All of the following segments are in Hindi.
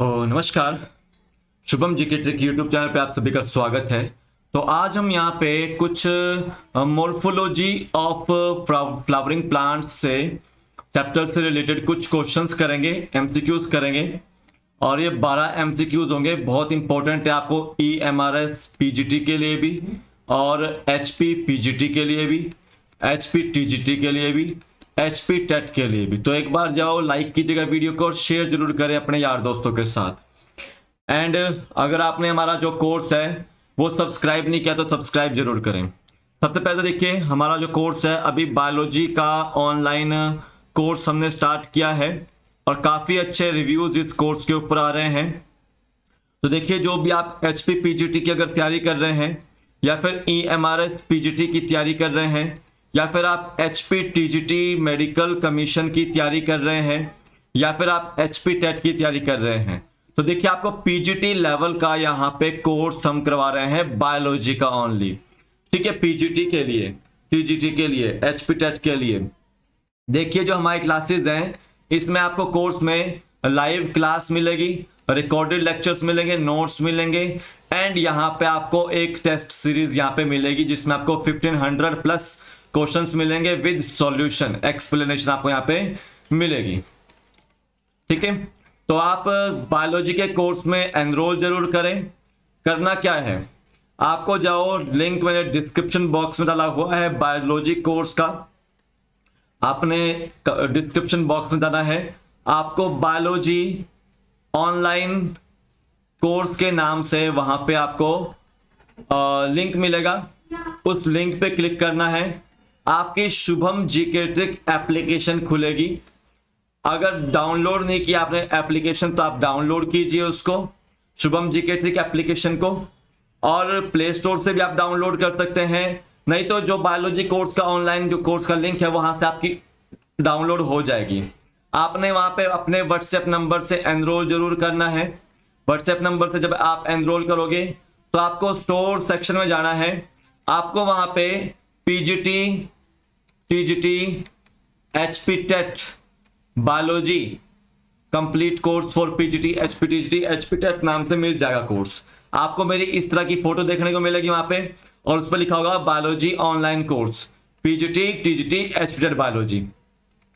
नमस्कार। शुभम जी के ट्रिक यूट्यूब चैनल पे आप सभी का स्वागत है। तो आज हम यहाँ पे कुछ मॉर्फोलॉजी ऑफ फ्लावरिंग प्लांट्स से चैप्टर से रिलेटेड कुछ क्वेश्चंस करेंगे, एमसीक्यूज करेंगे। और ये 12 एमसीक्यूज होंगे, बहुत इंपॉर्टेंट है आपको EMRS पीजीटी के लिए भी और HP पीजीटी के लिए भी, HP TGT के लिए भी, HP टेट के लिए भी। तो एक बार जाओ, लाइक कीजिएगा वीडियो को और शेयर जरूर करें अपने यार दोस्तों के साथ। एंड अगर आपने हमारा जो कोर्स है वो सब्सक्राइब नहीं किया तो सब्सक्राइब जरूर करें। सबसे पहले देखिए, हमारा जो कोर्स है अभी बायोलॉजी का ऑनलाइन कोर्स हमने स्टार्ट किया है और काफ़ी अच्छे रिव्यूज इस कोर्स के ऊपर आ रहे हैं। तो देखिए, जो भी आप HP पीजीटी की अगर तैयारी कर रहे हैं या फिर EMRS पीजीटी की तैयारी कर रहे हैं या फिर आप HP TGT मेडिकल कमीशन की तैयारी कर रहे हैं या फिर आप HP टेट की तैयारी कर रहे हैं, तो देखिए आपको पीजीटी लेवल का यहाँ पे कोर्स हम करवा रहे हैं बायोलॉजी का ओनली। ठीक है, पीजीटी के लिए, TGT के लिए, HP टेट के लिए। देखिए जो हमारी क्लासेस हैं इसमें आपको कोर्स में लाइव क्लास मिलेगी, रिकॉर्डेड लेक्चर्स मिलेंगे, नोट्स मिलेंगे एंड यहाँ पे आपको एक टेस्ट सीरीज यहाँ पे मिलेगी जिसमें आपको 1500 प्लस क्वेश्चंस मिलेंगे विद सॉल्यूशन, एक्सप्लेनेशन आपको यहाँ पे मिलेगी। ठीक है, तो आप बायोलॉजी के कोर्स में एनरोल जरूर करें। करना क्या है, आपको जाओ, लिंक मैंने डिस्क्रिप्शन बॉक्स में डाला हुआ है बायोलॉजी कोर्स का। आपने डिस्क्रिप्शन बॉक्स में जाना है, आपको बायोलॉजी ऑनलाइन कोर्स के नाम से वहां पे आपको लिंक मिलेगा। उस लिंक पे क्लिक करना है, आपकी शुभम जीके ट्रिक एप्लीकेशन खुलेगी। अगर डाउनलोड नहीं किया आपने एप्लीकेशन तो आप डाउनलोड कीजिए उसको, शुभम जीके ट्रिक एप्लीकेशन को, और प्ले स्टोर से भी आप डाउनलोड कर सकते हैं। नहीं तो जो बायोलॉजी कोर्स का ऑनलाइन जो कोर्स का लिंक है वहां से आपकी डाउनलोड हो जाएगी। आपने वहां पे अपने व्हाट्सएप नंबर से एनरोल जरूर करना है। व्हाट्सएप नंबर से जब आप एनरोल करोगे तो आपको स्टोर सेक्शन में जाना है, आपको वहां पे PGT, TGT, HP TET biology complete course for PGT, HP TGT, HP TET नाम से मिल जाएगा कोर्स। आपको मेरी इस तरह की फोटो देखने को मिलेगी वहां पे और उस पर लिखा होगा biology online course PGT, TGT, HP TET biology.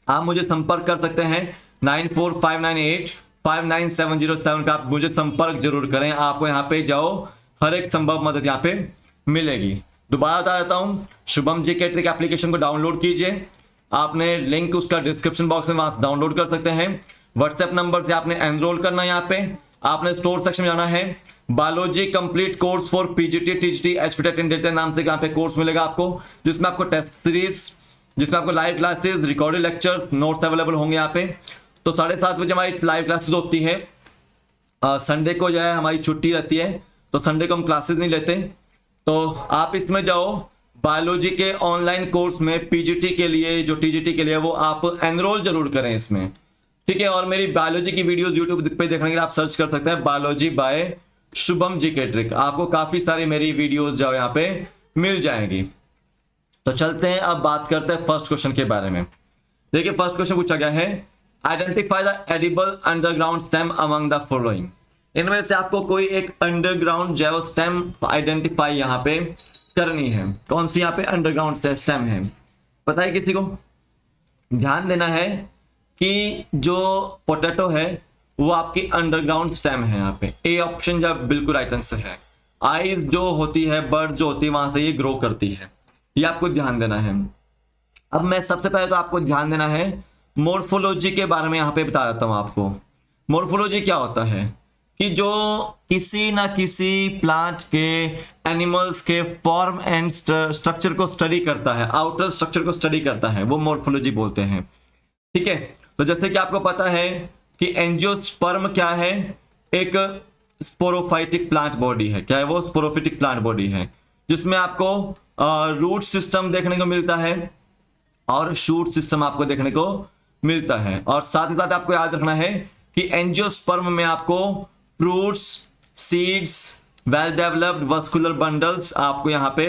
आप मुझे संपर्क कर सकते हैं 9459859707 पे। आप मुझे संपर्क जरूर करें, आपको यहाँ पे जाओ, हर एक संभव मदद यहाँ पे मिलेगी। दोबारा बता देता हूँ, शुभम जीके ट्रिक एप्लीकेशन को डाउनलोड कीजिए। आपने लिंक उसका डिस्क्रिप्शन बॉक्स में वहां से डाउनलोड कर सकते हैं। व्हाट्सएप नंबर से आपने एनरोल करना है। यहाँ पे आपने स्टोर सेक्शन में जाना है, biology complete course for PGT, TGT, HP TET in detail नाम से यहाँ पे कोर्स मिलेगा आपको, जिसमें आपको टेस्ट सीरीज, जिसमें आपको live classes, recorded lectures, notes available होंगे यहाँ पे। तो 7:30 बजे हमारी लाइव क्लासेस होती है। संडे को जो है हमारी छुट्टी रहती है, तो संडे को हम क्लासेस नहीं लेते। तो आप इसमें जाओ, बायोलॉजी के ऑनलाइन कोर्स में पीजीटी के लिए, जो TGT के लिए, वो आप एनरोल जरूर करें इसमें। ठीक है, और मेरी बायोलॉजी की वीडियोस यूट्यूब पे देखने के लिए आप सर्च कर सकते हैं biology by Shubham GK trick. आपको काफी सारी मेरी वीडियोस जो यहाँ पे मिल जाएंगी। तो चलते हैं, अब बात करते हैं फर्स्ट क्वेश्चन के बारे में। देखिए फर्स्ट क्वेश्चन पूछा गया है, identify the edible underground stem among the following. इनमें से आपको कोई एक अंडरग्राउंड जो स्टेम आइडेंटिफाई यहाँ पे करनी है। कौन सी यहाँ पे अंडरग्राउंड स्टेम है, पता है किसी को? ध्यान देना है कि जो पोटैटो है वो आपकी अंडरग्राउंड स्टेम है। यहाँ पे ए ऑप्शन जब बिल्कुल राइट आंसर है। आइज जो होती है, बर्ड जो होती है, वहां से ये ग्रो करती है, ये आपको ध्यान देना है। अब मैं सबसे पहले तो आपको ध्यान देना है मॉर्फोलॉजी के बारे में यहाँ पे बता देता हूँ आपको। मॉर्फोलॉजी क्या होता है कि जो किसी ना किसी प्लांट के, एनिमल्स के फॉर्म एंड स्ट्रक्चर को स्टडी करता है, आउटर स्ट्रक्चर को स्टडी करता है, वो मॉर्फोलॉजी बोलते हैं। ठीक है, तो जैसे कि आपको पता है कि एंजियोस्पर्म क्या है, एक स्पोरोफाइटिक प्लांट बॉडी है। क्या है वो? स्पोरोफिटिक प्लांट बॉडी है, जिसमें आपको रूट सिस्टम देखने को मिलता है और शूट सिस्टम आपको देखने को मिलता है। और साथ ही साथ आपको याद रखना है कि एंजियोस्पर्म में आपको fruits, seeds, well developed vascular bundles आपको यहाँ पे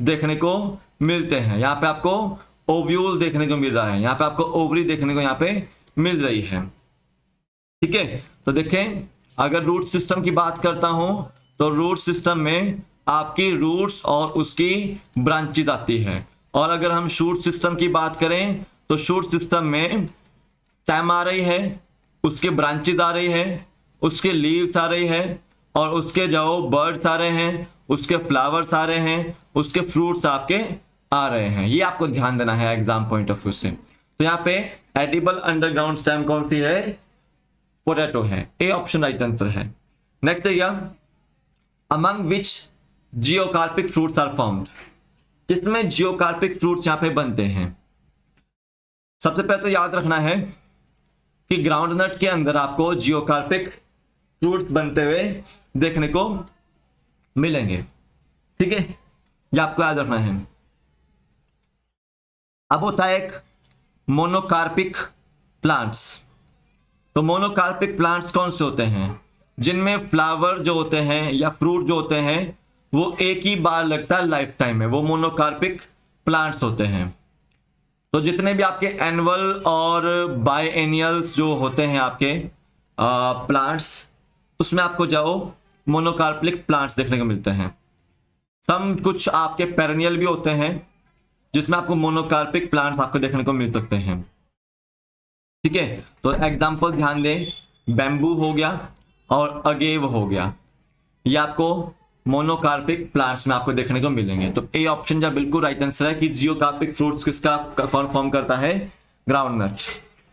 देखने को मिलते हैं। यहाँ पे आपको ओव्यूल देखने को मिल रहा है, यहाँ पे आपको ओवरी देखने को यहाँ पे मिल रही है। ठीक है, तो देखें अगर रूट सिस्टम की बात करता हूं तो रूट सिस्टम में आपकी रूट्स और उसकी ब्रांचेज आती है। और अगर हम शूट सिस्टम की बात करें तो शूट सिस्टम में स्टेम आ रही है, उसके ब्रांचेज आ रही है, उसके लीव्स आ रही है, और उसके जो बर्ड्स आ रहे हैं, उसके फ्लावर्स आ रहे हैं, उसके फ्रूट्स आपके आ रहे हैं। ये आपको ध्यान देना है एग्जाम पॉइंट ऑफ व्यू से। तो यहाँ पे एडिबल अंडरग्राउंड स्टेम कौन सी है? पोटैटो है। ए ऑप्शन राइट आंसर है। नेक्स्ट है among which geocarpic fruits are formed. किसमें जियोकार्पिक फ्रूट्स यहां पे बनते हैं? सबसे पहले तो याद रखना है कि ग्राउंडनट के अंदर आपको जियोकार्पिक फ्रूट्स बनते हुए देखने को मिलेंगे। ठीक है, ये आपको याद रखना है। अब होता है एक मोनोकार्पिक प्लांट्स। तो मोनोकार्पिक प्लांट्स कौन से होते हैं? जिनमें फ्लावर जो होते हैं या फ्रूट जो होते हैं वो एक ही बार लगता है लाइफ टाइम में, वो मोनोकार्पिक प्लांट्स होते हैं। तो जितने भी आपके एनुअल और बायएनियल्स जो होते हैं आपके प्लांट्स, उसमें आपको जाओ मोनोकार्पिक प्लांट्स देखने को मिलते हैं। सम कुछ आपके पेरेनियल भी होते हैं जिसमें आपको मोनोकार्पिक प्लांट्स आपको देखने को मिल सकते हैं। ठीक है, तो एग्जांपल ध्यान दें, बैम्बू हो गया और अगेव हो गया, ये आपको मोनोकार्पिक प्लांट्स में आपको देखने को मिलेंगे। तो ए ऑप्शन जो बिल्कुल राइट आंसर है कि जियोकार्पिक फ्रूट्स किसका कौन फॉर्म करता है? ग्राउंडनट।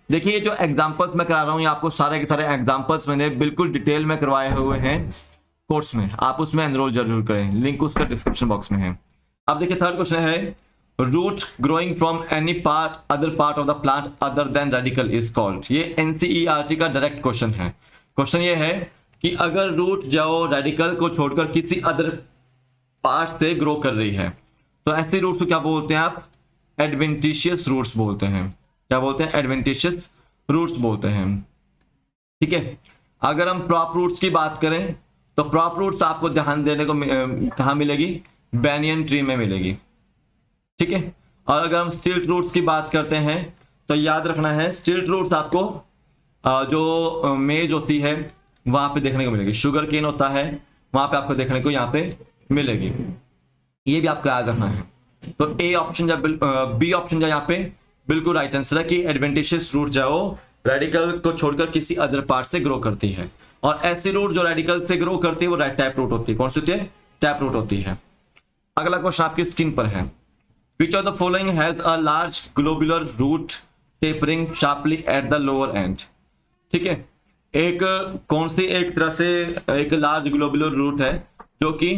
देखिए ये जो एग्जांपल्स मैं करा रहा हूं, ये आपको सारे के सारे एग्जांपल्स मैंने बिल्कुल डिटेल में करवाए हुए हैं कोर्स में, आप उसमें एनरोल जरूर करें, लिंक उसका डिस्क्रिप्शन बॉक्स में है। अब देखिए थर्ड क्वेश्चन है root growing from any part other part of the plant other than radical is called. ये एनसीईआरटी का डायरेक्ट क्वेश्चन है। क्वेश्चन ये है कि अगर रूट जो रेडिकल को छोड़कर किसी अदर पार्ट से ग्रो कर रही है तो ऐसे रूट्स को क्या बोलते हैं आप? एडवेंटिशियस रूट्स बोलते हैं। क्या बोलते हैं? एडवेंटिशियस रूट्स बोलते हैं। ठीक है, अगर हम प्रॉप रूट्स की बात करें तो प्रॉप रूट्स आपको ध्यान देने को कहाँ मिलेगी? बैनियन ट्री में मिलेगी। ठीक है, और अगर हम स्टिल्ट रूट्स की बात करते हैं तो याद रखना है स्टिल्ट रूट्स आपको जो मेज होती है वहां पे देखने को मिलेगी। शुगर केन होता है वहां पे आपको देखने को यहाँ पे मिलेगी, ये भी आपको याद रखना है। तो ए ऑप्शन बी ऑप्शन जो यहाँ पे बिल्कुल राइट आंसर है कि एडवेंटिशियस रूट जो रेडिकल को छोड़कर किसी अदर पार्ट से ग्रो करती है। और ऐसी रूट जो रेडिकल से ग्रो करती है वो टैप रूट होती है। कौन सी होती है? टैप रूट होती है। अगला क्वेश्चन आपकी स्क्रीन पर है, which of the following has a large globular root tapering sharply at the lower end. ठीक है, एक कौन सी एक तरह से एक लार्ज ग्लोबुलर रूट है जो कि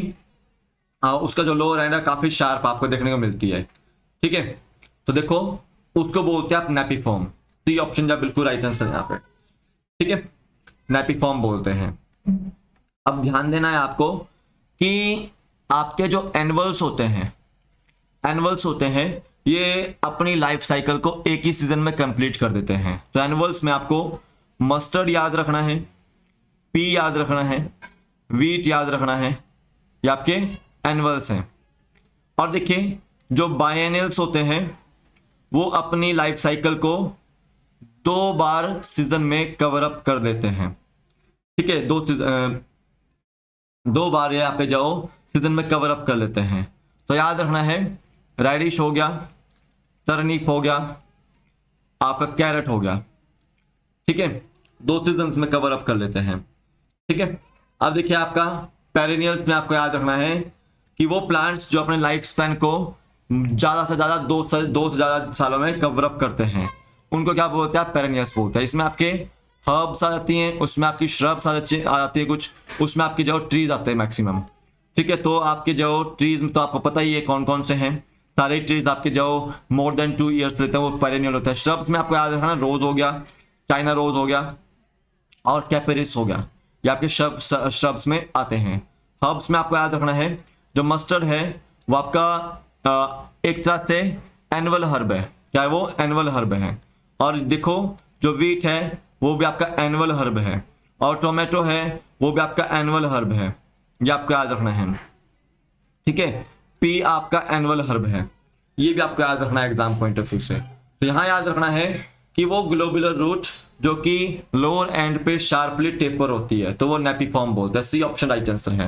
उसका जो लोअर एंड है काफी शार्प आपको देखने को मिलती है। ठीक है, तो देखो उसको बोलते हैं आप नेपिफॉर्म। सी ऑप्शन जो बिल्कुल राइट आंसर है यहाँ पे। ठीक है, नेपिफॉर्म बोलते हैं। अब ध्यान देना है आपको कि आपके जो एनुअल्स होते हैं ये अपनी लाइफ साइकिल को एक ही सीजन में कंप्लीट कर देते हैं। तो एनुअल्स में आपको मस्टर्ड याद रखना है, पी याद रखना है, वीट याद रखना है, ये आपके एनुअल्स हैं। और देखिए जो बायएनियल्स होते हैं वो अपनी लाइफ साइकिल को 2 बार सीजन में कवर अप कर देते हैं। ठीक है, 2 बार यहाँ पे जाओ सीजन में कवर अप कर लेते हैं। तो याद रखना है रेडिश हो गया, टर्निप हो गया, आपका कैरेट हो गया। ठीक है, 2 सीजन में कवर अप कर लेते हैं। ठीक है, अब देखिए आपका पेरेनियल्स में आपको याद रखना है कि वो प्लांट्स जो अपने लाइफ स्पैन को ज्यादा से ज्यादा 2 से ज्यादा सालों में कवर अप करते हैं उनको क्या बोलते हैं? पेरेनियल्स बोलते हैं। इसमें आपके हर्ब्स आ जाती हैं, उसमें आपकी श्रब्स आ जाती है कुछ, उसमें आपकी जो ट्रीज आते हैं मैक्सिमम। ठीक है, तो आपके जो ट्रीज में तो आपको पता ही है कौन कौन से हैं। सारे ट्रीज आपके जो मोर देन 2 ईयर्स लेते हैं वो पेरेनियल होते हैं। श्रब्स में आपको याद रखना रोज हो गया, चाइना रोज हो गया और कैपेरिस हो गया, ये आपके श्रब्स में आते हैं। हर्ब्स में आपको याद रखना है जो मस्टर्ड है वो आपका एक तरह से एनुअल हर्ब है। क्या है वो? एनुअल हर्ब है। और देखो जो वीट है वो भी आपका एनुअल हर्ब है, और टोमेटो है वो भी आपका एनुअल हर्ब है, ये आपको याद रखना है। ठीक है, पी आपका एनुअल हर्ब है, ये भी आपको याद रखना है एग्जाम पॉइंट ऑफ व्यू से। तो यहाँ याद रखना है कि वो ग्लोबुलर रूट जो कि लोअर एंड पे शार्पली टेपर होती है, तो वो नेपिफॉर्म बोलते हैं। सी ऑप्शन राइट आंसर है।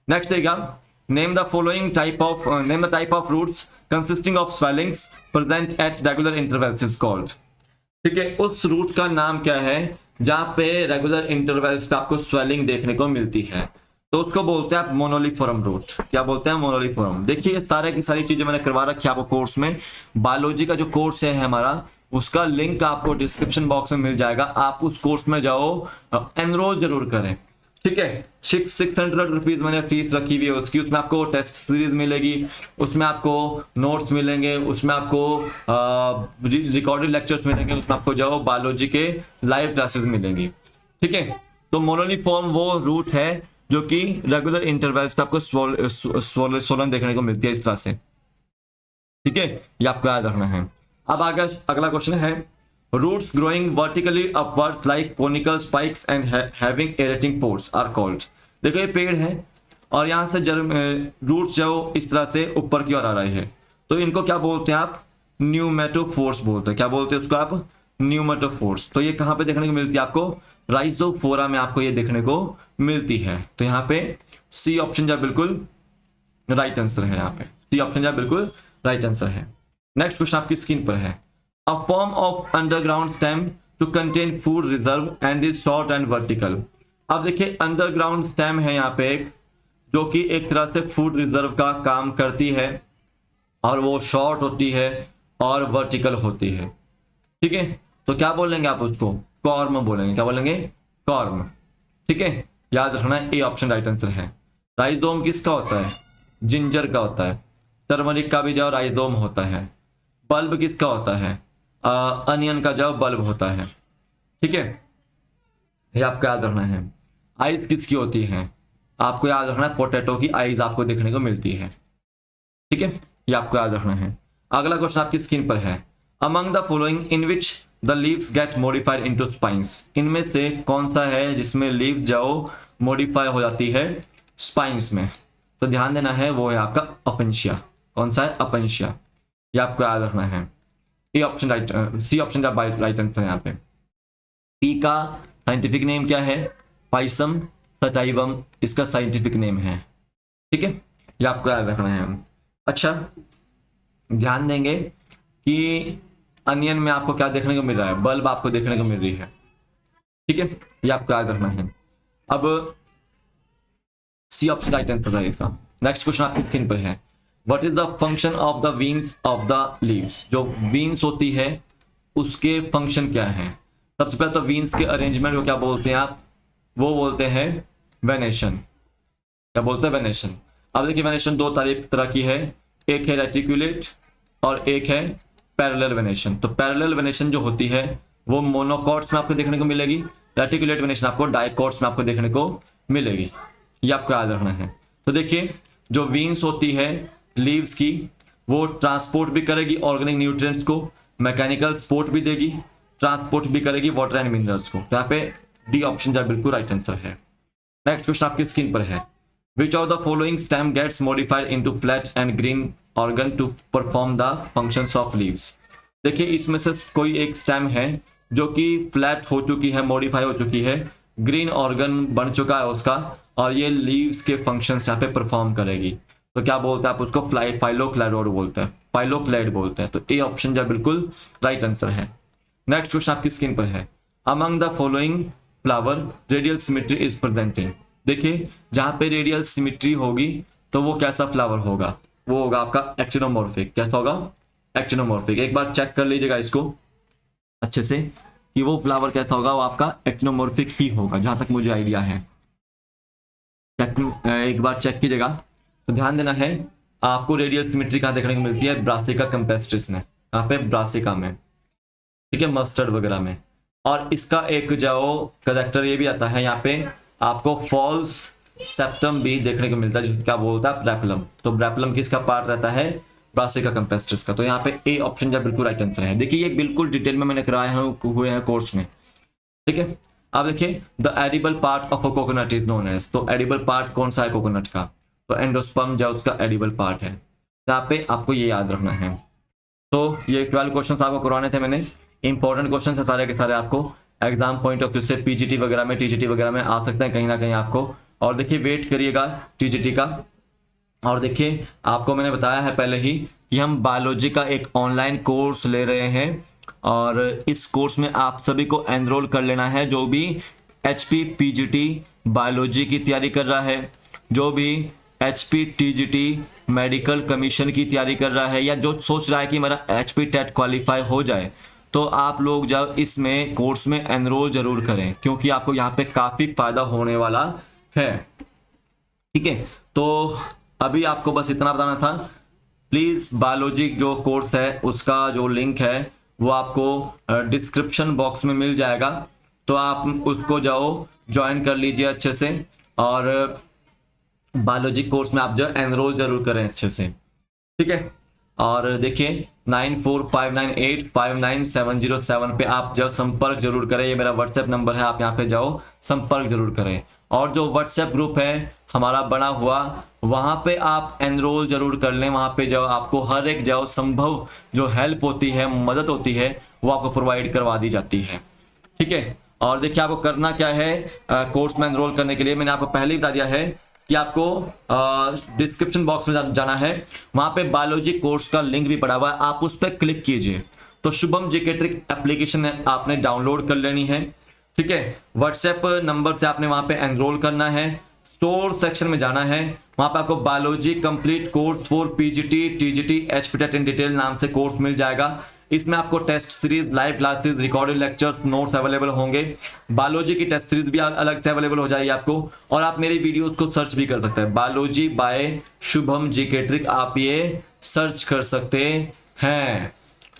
नेक्स्ट देगा, name the following type of roots consisting of swellings present at regular intervals is called. ठीक है, उस रूट का नाम क्या है जहां पे रेगुलर इंटरवल्स पे आपको स्वेलिंग देखने को मिलती है, तो उसको बोलते हैं आप मोनोलिफॉर्म रूट। क्या बोलते हैं? मोनोलिफॉर्म। देखिए ये सारे की सारी चीजें मैंने करवा रखी है आपको कोर्स में। बायोलॉजी का जो कोर्स है हमारा, उसका लिंक आपको डिस्क्रिप्शन बॉक्स में मिल जाएगा। आप उस कोर्स में जाओ, एनरोल जरूर करें। ठीक है, 600 रुपीज मैंने फीस रखी हुई है उसकी। उसमें आपको टेस्ट सीरीज मिलेगी, उसमें आपको नोट्स मिलेंगे, उसमें आपको रिकॉर्डेड लेक्चर्स मिलेंगे, उसमें आपको जाओ बायोलॉजी के लाइव क्लासेस मिलेंगी। ठीक है, तो मोनोलिफॉर्म वो रूट है जो कि रेगुलर इंटरवल्स पे आपको सोलन देखने को मिलती है इस तरह से। ठीक है, ये आपको याद रखना है। अब आगे अगला क्वेश्चन है, roots growing vertically upwards like conical spikes and having aerating pores are called. देखो ये पेड़ है और यहाँ से रूट्स जो इस तरह से ऊपर की ओर आ रहे हैं, तो इनको क्या बोलते हैं आप? न्यूमेटोफोर्स बोलते हैं। क्या बोलते हैं उसको आप? न्यूमेटोफोर्स। तो ये कहाँ पे देखने को मिलती है आपको? राइजोफोरा में आपको ये देखने को मिलती है। तो यहाँ पे सी ऑप्शन जो बिल्कुल राइट आंसर है। यहाँ पे सी ऑप्शन जो बिल्कुल राइट आंसर है। नेक्स्ट क्वेश्चन आपकी स्क्रीन पर है, a form of underground stem to contain food reserve and is short and vertical. अब देखिए अंडरग्राउंड स्टेम है यहाँ पे एक, जो कि एक तरह से फूड रिजर्व का काम करती है और वो शॉर्ट होती है और वर्टिकल होती है। ठीक है, तो क्या बोलेंगे आप उसको? कॉर्म बोलेंगे। क्या बोलेंगे? कॉर्म। ठीक है, याद रखना ए ऑप्शन राइट आंसर है। राइजोम किसका होता है? जिंजर का होता है। टर्मरिक का भी जो राइजोम होता है। बल्ब किसका होता है? अनियन का जो बल्ब होता है। ठीक है, ये आपको याद रखना है। आइज किसकी होती है? आपको याद रखना है पोटैटो की आइज आपको देखने को मिलती है। ठीक है, ये आपको याद रखना है। अगला क्वेश्चन आपकी स्क्रीन पर है, among the following in which the leaves gate modified into spines. इनमें से कौन सा है जिसमें लीव्स जाओ मॉडिफाई हो जाती है स्पाइंस में? तो ध्यान देना है, वो है आपका अपेंशिया। कौन सा है? अपेंशिया। ये आपको याद रखना है। A option right, C option का राइट आंसर है यहाँ पे। पी का साइंटिफिक नेम क्या है? पाइसम सटाइवम इसका साइंटिफिक नेम है। ठीक है, ये आपको याद रखना है। अच्छा, ध्यान देंगे कि अनियन में आपको क्या देखने को मिल रहा है? बल्ब आपको देखने को मिल रही है। ठीक है, ये आपको याद रखना है। अब सी ऑप्शन राइट आंसर है इसका। नेक्स्ट क्वेश्चन आपकी स्क्रीन पर है, what is the function of the veins of the leaves. जो वीन्स होती है उसके फंक्शन क्या है? सबसे पहले तो वीन्स के अरेंजमेंट को क्या बोलते हैं आप? वो बोलते हैं वेनेशन। क्या बोलते हैं? वेनेशन। अब देखिए वेनेशन दो तरह की है, एक है रेटिकुलेट और एक है पैरेलल वेनेशन। तो पैरेलल वेनेशन जो होती है वो मोनोकॉट्स में आपको देखने को मिलेगी, रेटिकुलेट वेनेशन आपको डाइकॉट्स में आपको देखने को मिलेगी। ये आपको याद रखना है। तो देखिए जो वीन्स होती है लीव्स की, वो ट्रांसपोर्ट भी करेगी ऑर्गेनिक न्यूट्रिएंट्स को, मैकेनिकल सपोर्ट भी देगी, ट्रांसपोर्ट भी करेगी वाटर एंड मिनरल्स को। तो यहाँ पे डी ऑप्शन जो बिल्कुल राइट आंसर है। नेक्स्ट क्वेश्चन आपकी स्क्रीन पर है, which of the following stem gets modified into flat and green organ to perform the functions of leaves. देखिए इसमें से कोई एक स्टेम है जो कि फ्लैट हो चुकी है, मॉडिफाई हो चुकी है, ग्रीन ऑर्गन बन चुका है उसका, और ये लीव्स के फंक्शंस यहाँ पे परफॉर्म करेगी। तो क्या बोलते हैं आप उसको? फाइलोक्लेडोड बोलते हैं, फाइलोक्लेड बोलते हैं। तो ए ऑप्शन जो बिल्कुल राइट आंसर है। नेक्स्ट क्वेश्चन आपकी स्क्रीन पर है, among the following flower radial symmetry is presenting. देखिए जहां पे रेडियल सिमेट्री होगी तो वो कैसा फ्लावर होगा? वो होगा आपका एक्टिनोमॉर्फिक। कैसा होगा? एक्टिनोमॉर्फिक। एक बार चेक कर लीजिएगा इसको अच्छे से कि वो फ्लावर कैसा होगा, वो आपका एक्टिनोमॉर्फिक ही होगा जहां तक मुझे आइडिया है। एक बार चेक कीजिएगा। तो ध्यान देना है, आपको रेडियल सिमेट्री कहाँ देखने को मिलती है? ब्रासिका कैम्पेस्ट्रिस में। यहाँ पे ब्रासिका में, ठीक है, मस्टर्ड वगैरह में। और इसका एक जो करेक्टर ये भी आता है, यहाँ पे आपको फॉल्स सेप्टम भी देखने को मिलता है, जिसको क्या बोलता है? ब्रैपलम। तो ब्रैपलम किसका पार्ट रहता है? ब्रासिका कैम्पेस्ट्रिस का। तो यहाँ पे ए ऑप्शन जो बिल्कुल राइट आंसर है। देखिए ये बिल्कुल डिटेल में मैंने कराए हुए हैं कोर्स में। ठीक है, अब देखिए the edible part of a coconut is known as. तो एडिबल पार्ट कौन सा है कोकोनट का? तो एंडोस्पर्म जो उसका एडिबल पार्ट है। यहाँ पे आपको ये याद रखना है। तो ये 12 क्वेश्चंस आपको करवाने थे मैंने। इंपॉर्टेंट क्वेश्चन है सारे के सारे, आपको एग्जाम पॉइंट ऑफ व्यू से पीजीटी वगैरह में, टीजीटी वगैरह में आ सकते हैं कहीं ना कहीं आपको। और देखिए वेट करिएगा टीजीटी का। और देखिए आपको मैंने बताया है पहले ही कि हम बायोलॉजी का एक ऑनलाइन कोर्स ले रहे हैं, और इस कोर्स में आप सभी को एनरोल कर लेना है। जो भी एचपी पीजीटी बायोलॉजी की तैयारी कर रहा है, जो भी एचपी टीजीटी मेडिकल कमीशन की तैयारी कर रहा है, या जो सोच रहा है कि मेरा एचपी टेट क्वालिफाई हो जाए, तो आप लोग जब इसमें कोर्स में एनरोल जरूर करें, क्योंकि आपको यहाँ पे काफ़ी फायदा होने वाला है। ठीक है, तो अभी आपको बस इतना बताना था। प्लीज़ बायोलॉजी जो कोर्स है उसका जो लिंक है वो आपको डिस्क्रिप्शन बॉक्स में मिल जाएगा, तो आप उसको जाओ ज्वाइन कर लीजिए अच्छे से, और बायोलॉजी कोर्स में आप जो एनरोल जरूर करें अच्छे से। ठीक है, और देखिए 9459859707 पे आप जब संपर्क जरूर करें, ये मेरा व्हाट्सएप नंबर है, आप यहाँ पे जाओ संपर्क जरूर करें। और जो व्हाट्सएप ग्रुप है हमारा बना हुआ, वहाँ पे आप एनरोल जरूर कर लें। वहाँ पे जो आपको हर एक जो संभव जो हेल्प होती है, मदद होती है, वो आपको प्रोवाइड करवा दी जाती है। ठीक है, और देखिए आपको करना क्या है कोर्स में एनरोल करने के लिए, मैंने आपको पहले ही बता दिया है कि आपको डिस्क्रिप्शन बॉक्स में जाना है, वहाँ पे बायोलॉजी कोर्स का लिंक भी पड़ा हुआ है, आप उस पर क्लिक कीजिए। तो शुभम जीके ट्रिक एप्लीकेशन आपने डाउनलोड कर लेनी है। ठीक है, व्हाट्सएप नंबर से आपने वहाँ पे एनरोल करना है, स्टोर सेक्शन में जाना है, वहाँ पे आपको biology complete course for PGT TGT HP TET in detail नाम से कोर्स मिल जाएगा। इसमें आपको test series, live classes, recorded lectures, notes available होंगे। बायोलॉजी की टेस्ट सीरीज भी अलग से अवेलेबल हो जाएगी आपको, और आप मेरी वीडियोस को सर्च भी कर सकते हैं, biology by Shubham GK trick आप ये सर्च कर सकते हैं।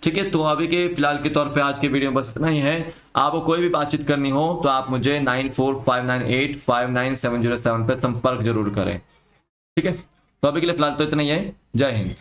ठीक है, तो अभी के फिलहाल के तौर पे आज के वीडियो में बस इतना ही है। आपको कोई भी बातचीत करनी हो तो आप मुझे 9459859707 पे संपर्क जरूर करें। ठीक है, तो अभी के लिए फिलहाल तो इतना ही है। जय हिंद।